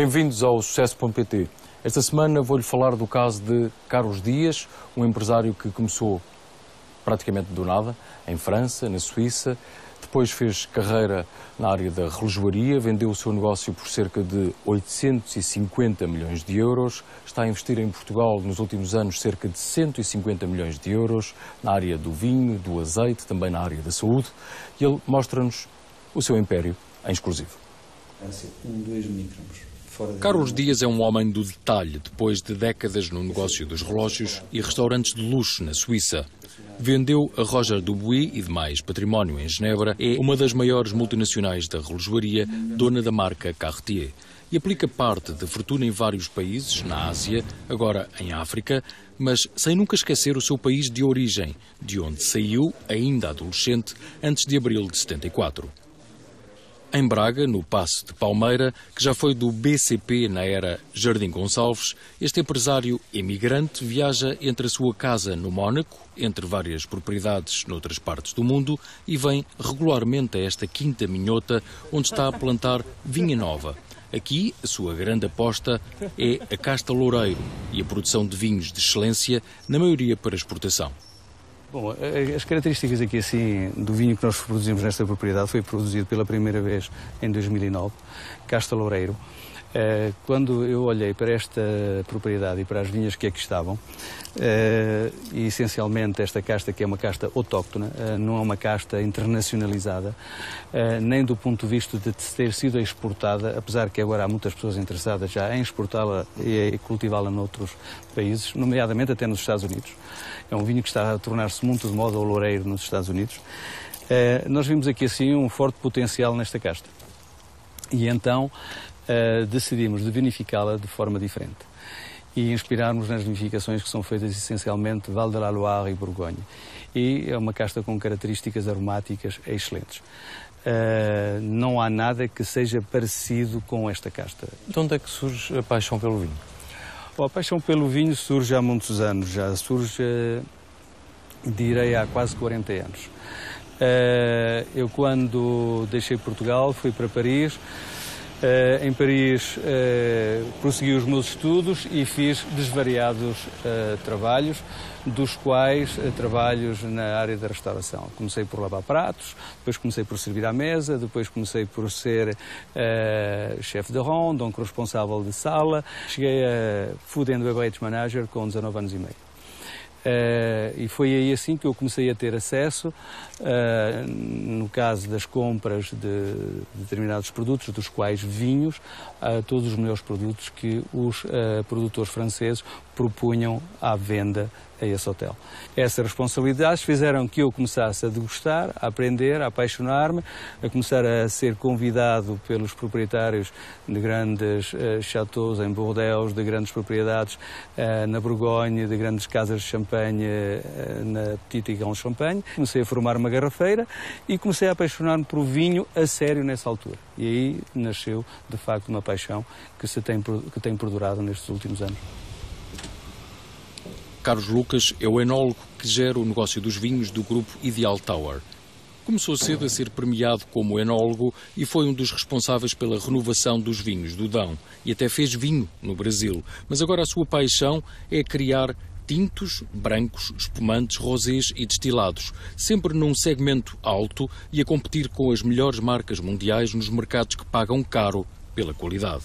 Bem-vindos ao Sucesso.pt. Esta semana vou-lhe falar do caso de Carlos Dias, um empresário que começou praticamente do nada, em França, na Suíça, depois fez carreira na área da relojoaria, vendeu o seu negócio por cerca de 850 milhões de euros, está a investir em Portugal nos últimos anos cerca de 150 milhões de euros, na área do vinho, do azeite, também na área da saúde, e ele mostra-nos o seu império em exclusivo. 2 microns. Carlos Dias é um homem do detalhe, depois de décadas no negócio dos relógios e restaurantes de luxo na Suíça. Vendeu a Roger Dubuis e demais património em Genebra, é uma das maiores multinacionais da relojoaria, dona da marca Cartier. E aplica parte da fortuna em vários países, na Ásia, agora em África, mas sem nunca esquecer o seu país de origem, de onde saiu, ainda adolescente, antes de abril de 74. Em Braga, no Paço de Palmeira, que já foi do BCP na era Jardim Gonçalves, este empresário imigrante viaja entre a sua casa no Mónaco, entre várias propriedades noutras partes do mundo, e vem regularmente a esta quinta minhota, onde está a plantar vinha nova. Aqui, a sua grande aposta é a casta loureiro e a produção de vinhos de excelência, na maioria para exportação. Bom, as características aqui assim do vinho que nós produzimos nesta propriedade foi produzido pela primeira vez em 2009, Casta Loureiro. Quando eu olhei para esta propriedade e para as vinhas que aqui estavam, e essencialmente esta casta, que é uma casta autóctona, não é uma casta internacionalizada, nem do ponto de vista de ter sido exportada, apesar que agora há muitas pessoas interessadas já em exportá-la e cultivá-la noutros países, nomeadamente até nos Estados Unidos. É um vinho que está a tornar-se muito de moda ao loureiro nos Estados Unidos. Nós vimos aqui assim um forte potencial nesta casta. E então decidimos de vinificá-la de forma diferente e inspirarmos nas vinificações que são feitas essencialmente Val de la Loire e Borgonha. E é uma casta com características aromáticas excelentes. Não há nada que seja parecido com esta casta. De onde é que surge a paixão pelo vinho? A paixão pelo vinho surge há muitos anos, já surge, direi, há quase 40 anos. Eu, quando deixei Portugal, fui para Paris. Em Paris, prossegui os meus estudos e fiz desvariados trabalhos, dos quais trabalhos na área da restauração. Comecei por lavar pratos, depois comecei por servir à mesa, depois comecei por ser chefe de ronde, donc responsável de sala. Cheguei a Food and Beverage Manager com 19 anos e meio. E foi aí assim que eu comecei a ter acesso, no caso das compras de determinados produtos, dos quais vinhos, a todos os melhores produtos que os produtores franceses propunham à venda a esse hotel. Essas responsabilidades fizeram que eu começasse a degustar, a aprender, a apaixonar-me, a começar a ser convidado pelos proprietários de grandes chateaus em Bordeaux, de grandes propriedades na Borgonha, de grandes casas de champanhe na Petite e Grand Champagne. Comecei a formar uma garrafeira e comecei a apaixonar-me por vinho a sério nessa altura. E aí nasceu, de facto, uma paixão que tem perdurado nestes últimos anos. Carlos Lucas é o enólogo que gera o negócio dos vinhos do grupo Ideal Tower. Começou cedo a ser premiado como enólogo e foi um dos responsáveis pela renovação dos vinhos do Dão e até fez vinho no Brasil. Mas agora a sua paixão é criar tintos, brancos, espumantes, rosés e destilados, sempre num segmento alto e a competir com as melhores marcas mundiais nos mercados que pagam caro pela qualidade.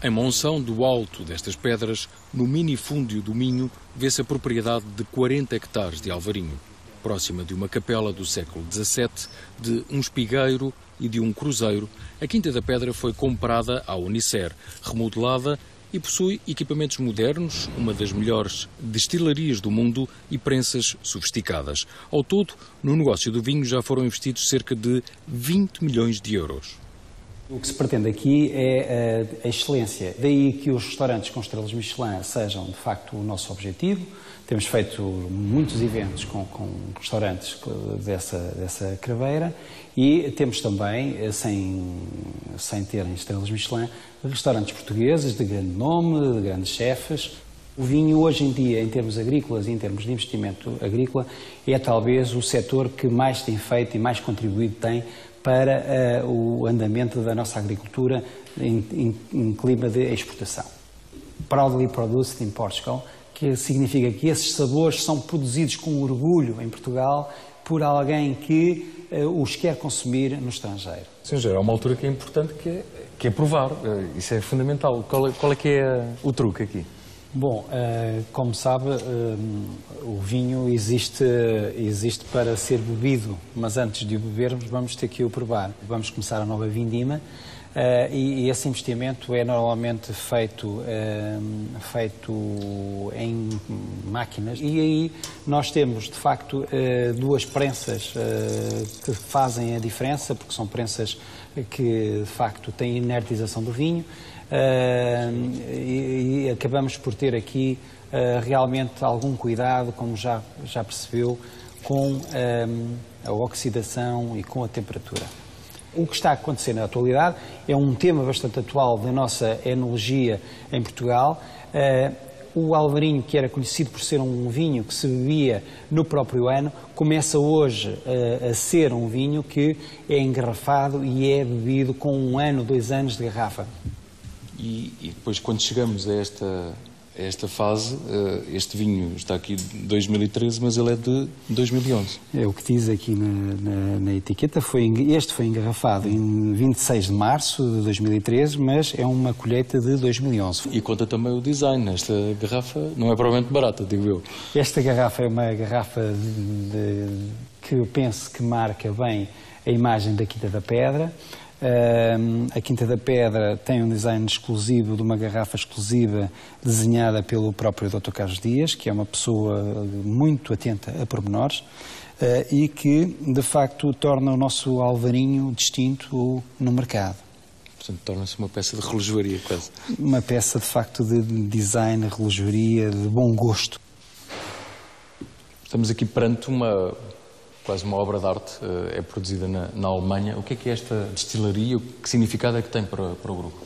Em Monção, do alto destas pedras, no minifúndio do Minho, vê-se a propriedade de 40 hectares de alvarinho, próxima de uma capela do século XVII, de um espigueiro e de um cruzeiro. A Quinta da Pedra foi comprada à Unicer, remodelada e possui equipamentos modernos, uma das melhores destilarias do mundo e prensas sofisticadas. Ao todo, no negócio do vinho já foram investidos cerca de 20 milhões de euros. O que se pretende aqui é a excelência. Daí que os restaurantes com estrelas Michelin sejam, de facto, o nosso objetivo. Temos feito muitos eventos com restaurantes dessa craveira e temos também, sem terem estrelas Michelin, restaurantes portugueses de grande nome, de grandes chefes. O vinho, hoje em dia, em termos agrícolas e em termos de investimento agrícola, é talvez o setor que mais tem feito e mais contribuído tem para o andamento da nossa agricultura em clima de exportação. Proudly produced in Portugal, que significa que esses sabores são produzidos com orgulho em Portugal por alguém que os quer consumir no estrangeiro. Sr. Engenheiro, há uma altura que é importante, que é provar. Isso é fundamental. Qual é que é o truque aqui? Bom, como sabe, o vinho existe para ser bebido, mas antes de o bebermos vamos ter que o provar. Vamos começar a nova vindima e esse investimento é normalmente feito em máquinas. E aí nós temos, de facto, duas prensas que fazem a diferença, porque são prensas que, de facto, têm inertização do vinho. E acabamos por ter aqui realmente algum cuidado, como já percebeu, com a oxidação e com a temperatura. O que está a acontecer na atualidade é um tema bastante atual da nossa enologia em Portugal. O Alvarinho, que era conhecido por ser um vinho que se bebia no próprio ano, começa hoje a ser um vinho que é engarrafado e é bebido com 1 ano, 2 anos de garrafa. E depois, quando chegamos a esta fase, este vinho está aqui de 2013, mas ele é de 2011. É o que diz aqui na etiqueta. Este foi engarrafado em 26 de março de 2013, mas é uma colheita de 2011. E conta também o design. Esta garrafa não é provavelmente barata, digo eu. Esta garrafa é uma garrafa que eu penso que marca bem a imagem da Quinta da Pedra. A Quinta da Pedra tem um design exclusivo de uma garrafa exclusiva desenhada pelo próprio Dr. Carlos Dias, que é uma pessoa muito atenta a pormenores e que, de facto, torna o nosso Alvarinho distinto no mercado. Portanto, torna-se uma peça de relojoaria, quase. Uma peça, de facto, de design, relojoaria, de bom gosto. Estamos aqui perante quase uma obra de arte, é produzida na Alemanha. O que é esta destilaria? Que significado é que tem para o grupo?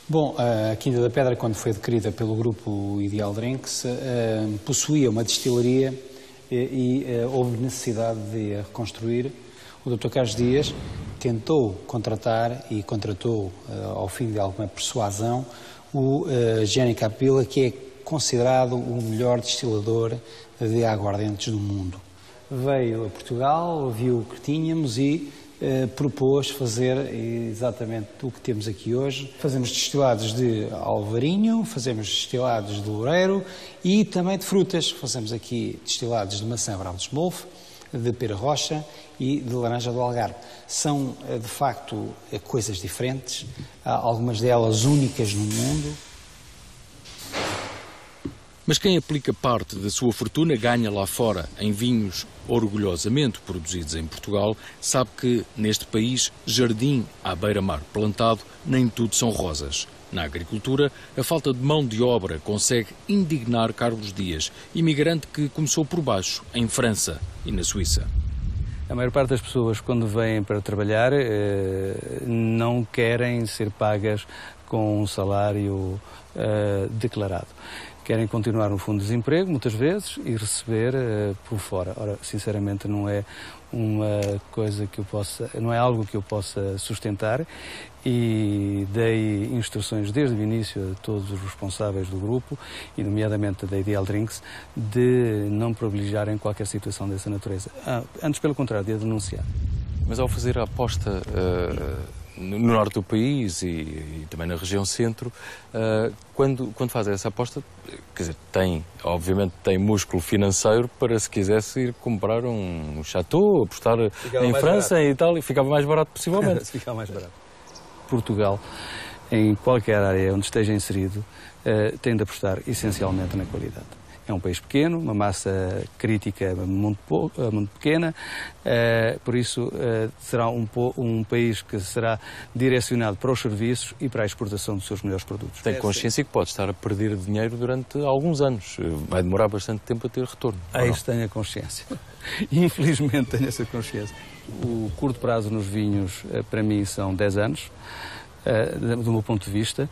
Bom, a Quinta da Pedra, quando foi adquirida pelo grupo Ideal Drinks, possuía uma destilaria e houve necessidade de a reconstruir. O Dr. Carlos Dias tentou contratar e contratou, ao fim de alguma persuasão, o Gianni Capilla, que é considerado o melhor destilador de aguardentes do mundo. Veio a Portugal, viu o que tínhamos e propôs fazer exatamente o que temos aqui hoje. Fazemos destilados de Alvarinho, fazemos destilados de Loureiro e também de frutas. Fazemos aqui destilados de maçã bravo de Smolf, de pera rocha e de laranja do Algarve. São, de facto, coisas diferentes, algumas delas únicas no mundo. Mas quem aplica parte da sua fortuna ganha lá fora em vinhos orgulhosamente produzidos em Portugal, sabe que neste país, jardim à beira-mar plantado, nem tudo são rosas. Na agricultura, a falta de mão de obra consegue indignar Carlos Dias, imigrante que começou por baixo, em França e na Suíça. A maior parte das pessoas, quando vêm para trabalhar, não querem ser pagas com um salário declarado. Querem continuar no fundo de desemprego, muitas vezes, e receber por fora. Ora, sinceramente, não é uma coisa que não é algo que eu possa sustentar, e dei instruções desde o início a todos os responsáveis do grupo, e nomeadamente da Ideal Drinks, de não privilegiarem qualquer situação dessa natureza. Antes, pelo contrário, de a denunciar. Mas ao fazer a aposta no norte do país e também na região centro, quando faz essa aposta, quer dizer, obviamente tem músculo financeiro para, se quisesse, ir comprar um chateau, apostar em França e tal, e ficava mais barato possivelmente. Ficava mais barato. Portugal, em qualquer área onde esteja inserido, tem de apostar essencialmente na qualidade. É um país pequeno, uma massa crítica muito pequena, por isso será um país que será direcionado para os serviços e para a exportação dos seus melhores produtos. Tem consciência que pode estar a perder dinheiro durante alguns anos. Vai demorar bastante tempo a ter retorno. Isso tenho a consciência. Infelizmente tenho essa consciência. O curto prazo nos vinhos, para mim, são 10 anos. Do meu ponto de vista,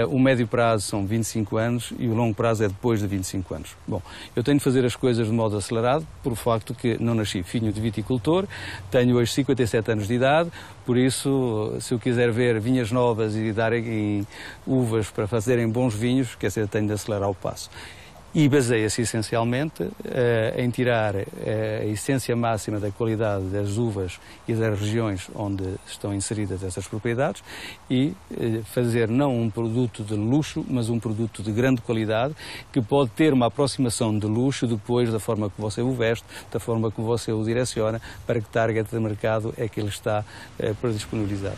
O médio prazo são 25 anos e o longo prazo é depois de 25 anos. Bom, eu tenho de fazer as coisas de modo acelerado, por facto que não nasci filho de viticultor, tenho hoje 57 anos de idade, por isso, se eu quiser ver vinhas novas e darem uvas para fazerem bons vinhos, quer dizer, tenho de acelerar o passo. E baseia-se essencialmente em tirar a essência máxima da qualidade das uvas e das regiões onde estão inseridas essas propriedades e fazer não um produto de luxo, mas um produto de grande qualidade que pode ter uma aproximação de luxo depois da forma que você o veste, da forma que você o direciona, para que target de mercado é que ele está para disponibilizar.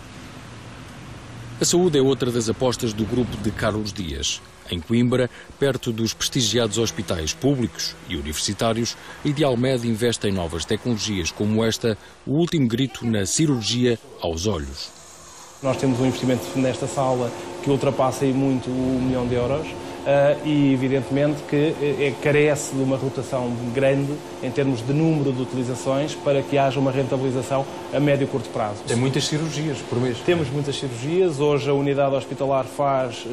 A saúde é outra das apostas do grupo de Carlos Dias. Em Coimbra, perto dos prestigiados hospitais públicos e universitários, a Idealmed investe em novas tecnologias como esta, o último grito na cirurgia aos olhos. Nós temos um investimento nesta sala que ultrapassa aí muito €1 milhão e evidentemente que carece de uma rotação grande em termos de número de utilizações para que haja uma rentabilização a médio e curto prazo. Tem muitas cirurgias por mês. Temos muitas cirurgias. Hoje a unidade hospitalar faz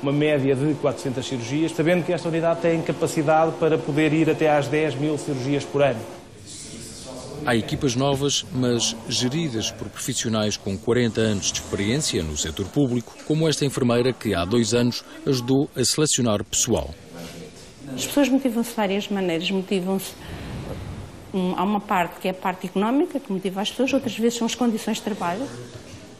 uma média de 400 cirurgias, sabendo que esta unidade tem capacidade para poder ir até às 10.000 cirurgias por ano. Há equipas novas, mas geridas por profissionais com 40 anos de experiência no setor público, como esta enfermeira que há 2 anos ajudou a selecionar pessoal. As pessoas motivam-se de várias maneiras. Motivam-se, há uma parte que é a parte económica, que motiva as pessoas, outras vezes são as condições de trabalho.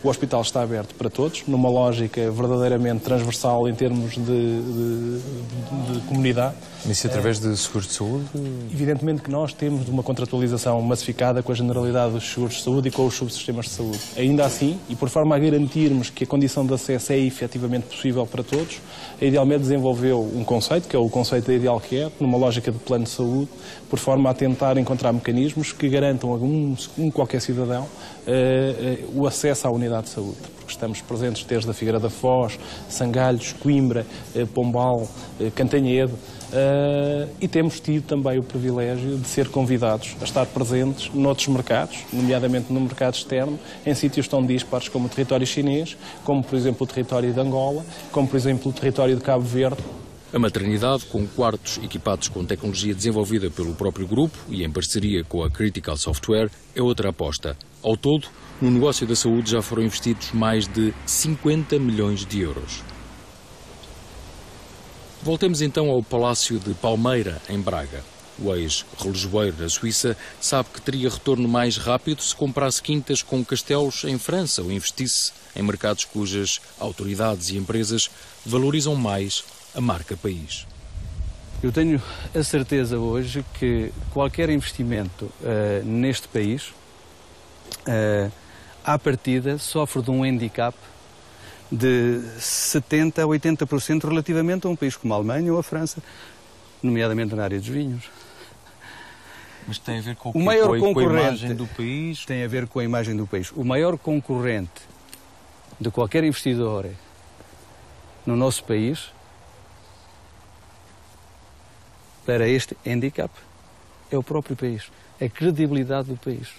O hospital está aberto para todos, numa lógica verdadeiramente transversal em termos de comunidade. Isso através de seguros de saúde? Evidentemente que nós temos uma contratualização massificada com a generalidade dos seguros de saúde e com os subsistemas de saúde. Ainda assim, e por forma a garantirmos que a condição de acesso é efetivamente possível para todos, a Idealmed desenvolveu um conceito, que é o conceito da Ideal Care, numa lógica de plano de saúde, por forma a tentar encontrar mecanismos que garantam a qualquer cidadão o acesso à unidade de saúde, porque estamos presentes desde a Figueira da Foz, Sangalhos, Coimbra, Pombal, Cantanhede, e temos tido também o privilégio de ser convidados a estar presentes noutros mercados, nomeadamente no mercado externo, em sítios tão dispares como o território chinês, como por exemplo o território de Angola, como por exemplo o território de Cabo Verde. A maternidade, com quartos equipados com tecnologia desenvolvida pelo próprio grupo e em parceria com a Critical Software, é outra aposta. Ao todo, no negócio da saúde já foram investidos mais de 50 milhões de euros. Voltemos então ao Palácio de Palmeira, em Braga. O ex-relojoeiro da Suíça sabe que teria retorno mais rápido se comprasse quintas com castelos em França ou investisse em mercados cujas autoridades e empresas valorizam mais a marca país. Eu tenho a certeza hoje que qualquer investimento neste país, à partida, sofre de um handicap de 70% a 80% relativamente a um país como a Alemanha ou a França, nomeadamente na área dos vinhos. Mas tem a ver com o maior concorrente, com a imagem do país? Tem a ver com a imagem do país. O maior concorrente de qualquer investidor no nosso país para este handicap é o próprio país, a credibilidade do país.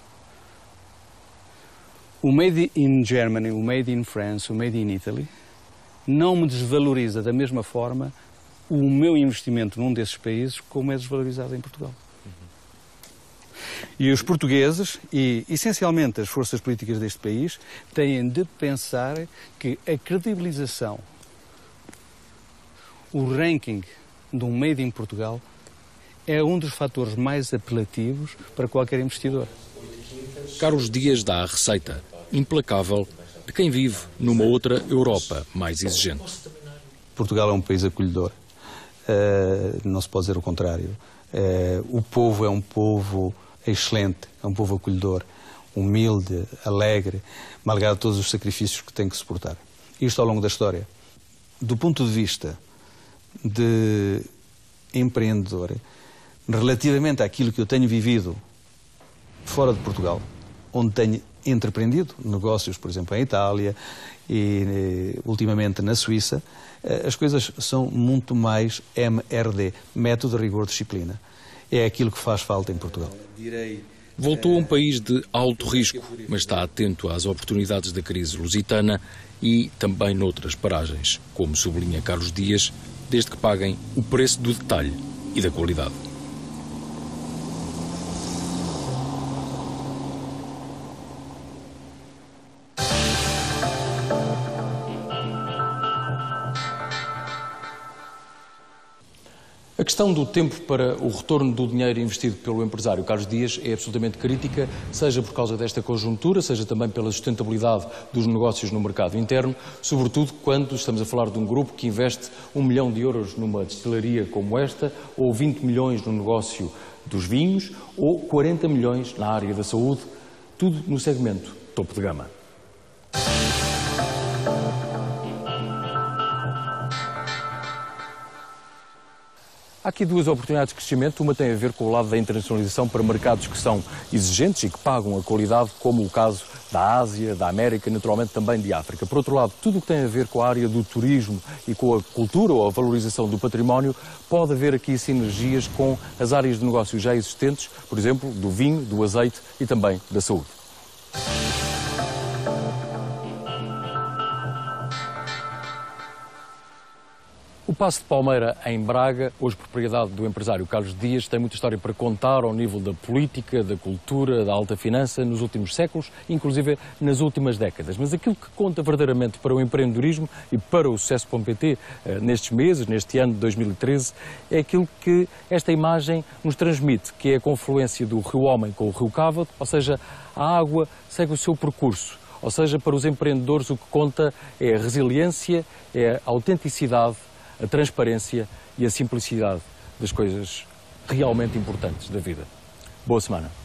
O Made in Germany, o Made in France, o Made in Italy não me desvaloriza da mesma forma o meu investimento num desses países como é desvalorizado em Portugal. E os portugueses, e essencialmente as forças políticas deste país, têm de pensar que a credibilização, o ranking de um Made in Portugal é um dos fatores mais apelativos para qualquer investidor. Carlos Dias dá a receita, implacável, de quem vive numa outra Europa mais exigente. Portugal é um país acolhedor, não se pode dizer o contrário. O povo é um povo excelente, é um povo acolhedor, humilde, alegre, malgrado todos os sacrifícios que tem que suportar. Isto ao longo da história. Do ponto de vista de empreendedor, relativamente àquilo que eu tenho vivido fora de Portugal, onde tenho entrepreendido negócios, por exemplo, em Itália e ultimamente na Suíça, as coisas são muito mais MRD, método, rigor, disciplina. É aquilo que faz falta em Portugal. Direi Voltou a um país de alto risco, mas está atento às oportunidades da crise lusitana e também noutras paragens, como sublinha Carlos Dias, desde que paguem o preço do detalhe e da qualidade. A questão do tempo para o retorno do dinheiro investido pelo empresário Carlos Dias é absolutamente crítica, seja por causa desta conjuntura, seja também pela sustentabilidade dos negócios no mercado interno, sobretudo quando estamos a falar de um grupo que investe 1 milhão de euros numa destilaria como esta, ou 20 milhões no negócio dos vinhos, ou 40 milhões na área da saúde, tudo no segmento topo de gama. Há aqui duas oportunidades de crescimento. Uma tem a ver com o lado da internacionalização para mercados que são exigentes e que pagam a qualidade, como o caso da Ásia, da América e naturalmente também de África. Por outro lado, tudo o que tem a ver com a área do turismo e com a cultura ou a valorização do património, pode haver aqui sinergias com as áreas de negócio já existentes, por exemplo, do vinho, do azeite e também da saúde. O Paço de Palmeira, em Braga, hoje propriedade do empresário Carlos Dias, tem muita história para contar ao nível da política, da cultura, da alta finança, nos últimos séculos, inclusive nas últimas décadas. Mas aquilo que conta verdadeiramente para o empreendedorismo e para o sucesso.pt nestes meses, neste ano de 2013, é aquilo que esta imagem nos transmite, que é a confluência do Rio Homem com o Rio Cávado, ou seja, a água segue o seu percurso. Ou seja, para os empreendedores o que conta é a resiliência, é a autenticidade, a transparência e a simplicidade das coisas realmente importantes da vida. Boa semana.